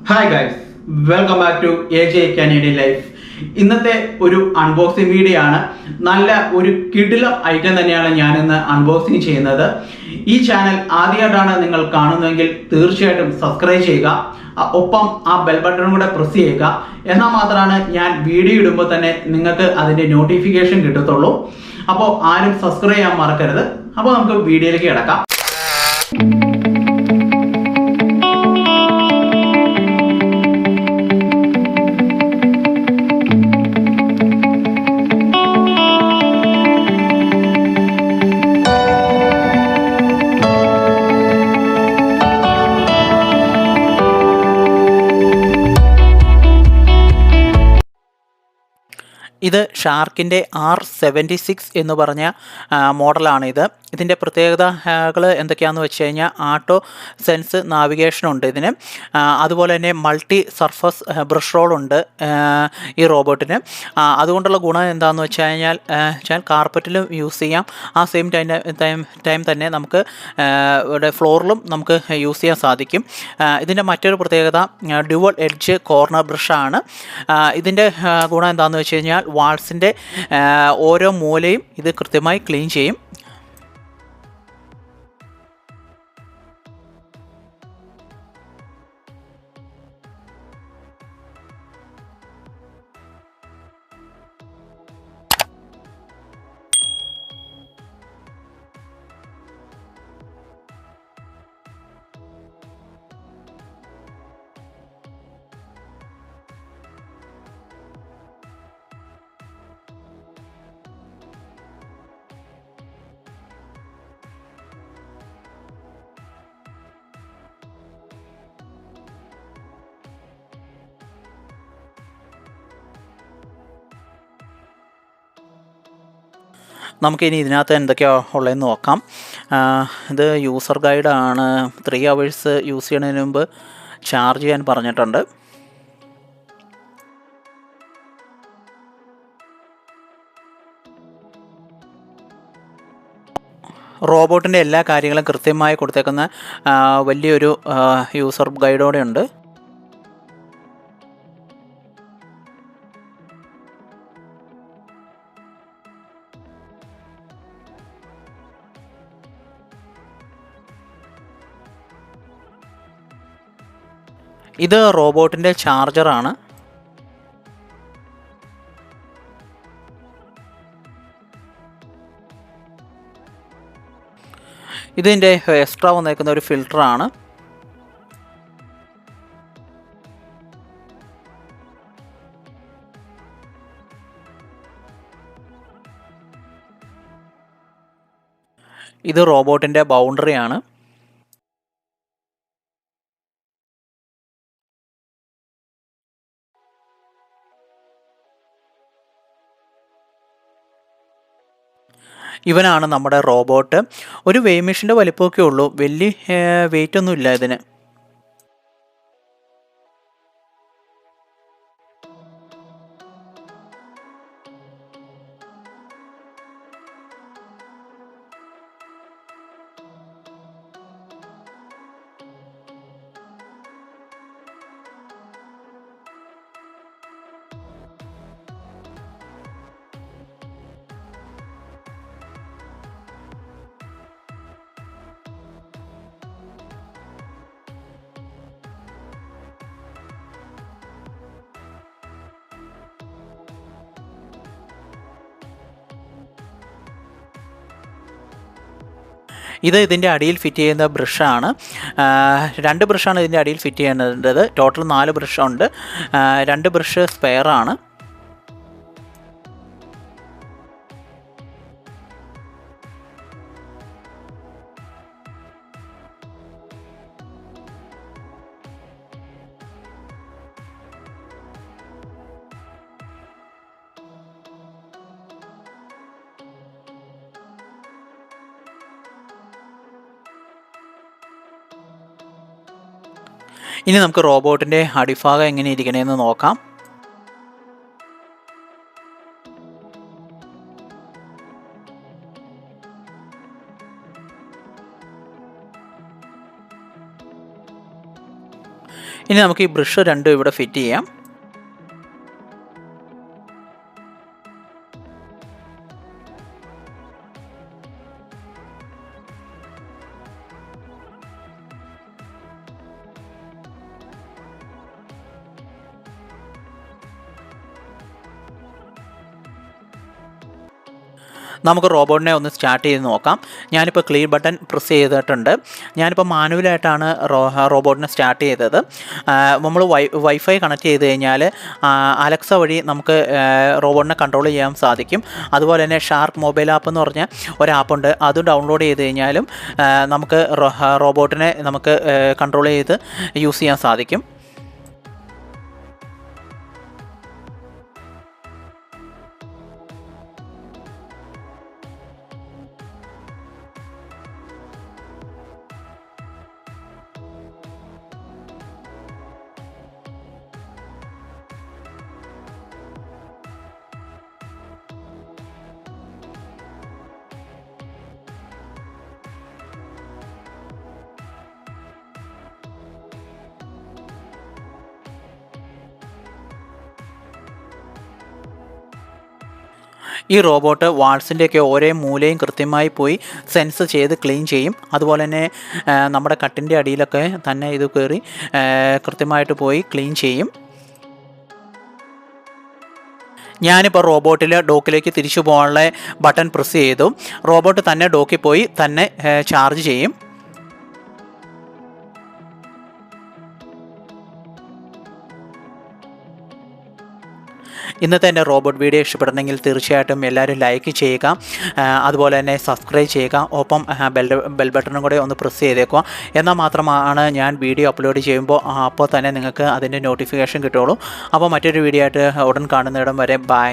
Hi guys, welcome back to AJ Canadian Life. ഇന്നത്തെ ഒരു unboxing video ആണ്. നല്ല ഒരു കിടിലം ഐറ്റം തന്നെയാണ് ഞാൻ ഇന്ന് അൺബോക്സിംഗ് ചെയ്യുന്നത്. ഈ ചാനൽ ആദ്യമായിട്ടാണ് നിങ്ങൾ കാണുന്നതെങ്കിൽ തീർച്ചയായിട്ടും സബ്സ്ക്രൈബ് ചെയ്യുക. ഒപ്പം ആ ബെൽ ബട്ടൺ കൂടെ പ്രസ് ചെയ്യുക. എന്നാൽ മാത്രമാണ് ഞാൻ വീഡിയോ ഇടുമ്പോൾ തന്നെ നിങ്ങൾക്ക് അതിൻ്റെ നോട്ടിഫിക്കേഷൻ കിട്ടത്തുള്ളൂ. അപ്പോൾ ആരും സബ്സ്ക്രൈബ് ചെയ്യാൻ മറക്കരുത്. അപ്പോൾ നമുക്ക് വീഡിയോയിലേക്ക് കിടക്കാം. ഇത് ഷാർക്കിൻ്റെ R76 എന്ന് പറഞ്ഞ മോഡലാണിത്. ഇതിൻ്റെ പ്രത്യേകതകൾ എന്തൊക്കെയാണെന്ന് വെച്ച് കഴിഞ്ഞാൽ ആട്ടോ സെൻസ് നാവിഗേഷനുണ്ട് ഇതിന്. അതുപോലെ തന്നെ മൾട്ടി സർഫസ് ബ്രഷ് റോളുണ്ട് ഈ റോബോട്ടിന്. അതുകൊണ്ടുള്ള ഗുണം എന്താണെന്ന് വെച്ച് കഴിഞ്ഞാൽ കാർപ്പറ്റിലും യൂസ് ചെയ്യാം. ആ സെയിം ടൈം തന്നെ നമുക്ക് ഇവിടെ ഫ്ലോറിലും നമുക്ക് യൂസ് ചെയ്യാൻ സാധിക്കും. ഇതിൻ്റെ മറ്റൊരു പ്രത്യേകത ഡ്യുവൽ എഡ്ജ് കോർണർ ബ്രഷാണ്. ഇതിൻ്റെ ഗുണം എന്താണെന്ന് വെച്ച് കഴിഞ്ഞാൽ വാൾസിൻ്റെ ഓരോ മൂലയും ഇത് കൃത്യമായി ക്ലീൻ ചെയ്യും. നമുക്കിനി ഇതിനകത്ത് എന്തൊക്കെയാണ് ഉള്ളതെന്ന് നോക്കാം. ഇത് യൂസർ ഗൈഡാണ്. 3 hours യൂസ് ചെയ്യുന്നതിന് മുമ്പ് ചാർജ് ചെയ്യാൻ പറഞ്ഞിട്ടുണ്ട്. റോബോട്ടിൻ്റെ എല്ലാ കാര്യങ്ങളും കൃത്യമായി കൊടുത്തേക്കുന്ന വലിയൊരു യൂസർ ഗൈഡോടെ ഉണ്ട്. ഇത് റോബോട്ടിൻ്റെ ചാർജറാണ്. ഇതിൻ്റെ എക്സ്ട്രാ വന്നേക്കുന്ന ഒരു ഫിൽറ്ററാണ്. ഇത് റോബോട്ടിൻ്റെ ബൗണ്ടറിയാണ്. ഇവനാണ് നമ്മുടെ റോബോട്ട്. ഒരു വെയിങ് മെഷീൻ്റെ വലിപ്പമൊക്കെ ഉള്ളൂ, വലിയ വെയിറ്റ് ഒന്നും ഇല്ല ഇതിന്. ഇത് ഇതിൻ്റെ അടിയിൽ ഫിറ്റ് ചെയ്യുന്ന ബ്രഷാണ്. 2 ബ്രഷാണ് ഇതിൻ്റെ അടിയിൽ ഫിറ്റ് ചെയ്യേണ്ടത്. ടോട്ടൽ 4 ബ്രഷുണ്ട്. 2 ബ്രഷ് സ്പെയറാണ്. ഇനി നമുക്ക് റോബോട്ടിൻ്റെ അടിഭാഗം എങ്ങനെ ഇരിക്കണമെന്ന് നോക്കാം. ഇനി നമുക്ക് ഈ ബ്രഷ് രണ്ടും ഇവിടെ ഫിറ്റ് ചെയ്യാം. നമുക്ക് റോബോട്ടിനെ ഒന്ന് സ്റ്റാർട്ട് ചെയ്ത് നോക്കാം. ഞാനിപ്പോൾ ക്ലീൻ ബട്ടൺ പ്രസ് ചെയ്തിട്ടുണ്ട്. ഞാനിപ്പോൾ മാനുവലായിട്ടാണ് റോബോട്ടിനെ സ്റ്റാർട്ട് ചെയ്തത്. നമ്മൾ വൈഫൈ കണക്ട് ചെയ്ത് കഴിഞ്ഞാൽ അലക്സ വഴി നമുക്ക് റോബോട്ടിനെ കൺട്രോൾ ചെയ്യാൻ സാധിക്കും. അതുപോലെ തന്നെ ഷാർക്ക് മൊബൈൽ ആപ്പ് എന്ന് പറഞ്ഞ ഒരു ആപ്പുണ്ട്. അത് ഡൗൺലോഡ് ചെയ്ത് കഴിഞ്ഞാലും നമുക്ക് റോബോട്ടിനെ നമുക്ക് കൺട്രോൾ ചെയ്ത് യൂസ് ചെയ്യാൻ സാധിക്കും. ഈ റോബോട്ട് വാൾസിൻ്റെയൊക്കെ ഓരോ മൂലയും കൃത്യമായി പോയി സെൻസ് ചെയ്ത് ക്ലീൻ ചെയ്യും. അതുപോലെ തന്നെ നമ്മുടെ കട്ടിൻ്റെ അടിയിലൊക്കെ തന്നെ ഇത് കയറി കൃത്യമായിട്ട് പോയി ക്ലീൻ ചെയ്യും. ഞാനിപ്പോൾ റോബോട്ടിൽ ഡോക്കിലേക്ക് തിരിച്ചു പോകാനുള്ള ബട്ടൺ പ്രസ് ചെയ്തു. റോബോട്ട് തന്നെ ഡോക്കിൽ പോയി തന്നെ ചാർജ് ചെയ്യും. ഇന്നത്തെ എൻ്റെ റോബോട്ട് വീഡിയോ ഇഷ്ടപ്പെടുന്നെങ്കിൽ തീർച്ചയായിട്ടും എല്ലാവരും ലൈക്ക് ചെയ്യുക. അതുപോലെ തന്നെ സബ്സ്ക്രൈബ് ചെയ്യുക. ഒപ്പം ബെൽ ബട്ടണും കൂടെ ഒന്ന് പ്രസ് ചെയ്തേക്കുക. എന്നാൽ മാത്രമാണ് ഞാൻ വീഡിയോ അപ്ലോഡ് ചെയ്യുമ്പോൾ അപ്പോൾ തന്നെ നിങ്ങൾക്ക് അതിൻ്റെ നോട്ടിഫിക്കേഷൻ കിട്ടുള്ളൂ. അപ്പോൾ മറ്റൊരു വീഡിയോ ആയിട്ട് ഉടൻ കാണുന്നിടം വരെ ബൈ.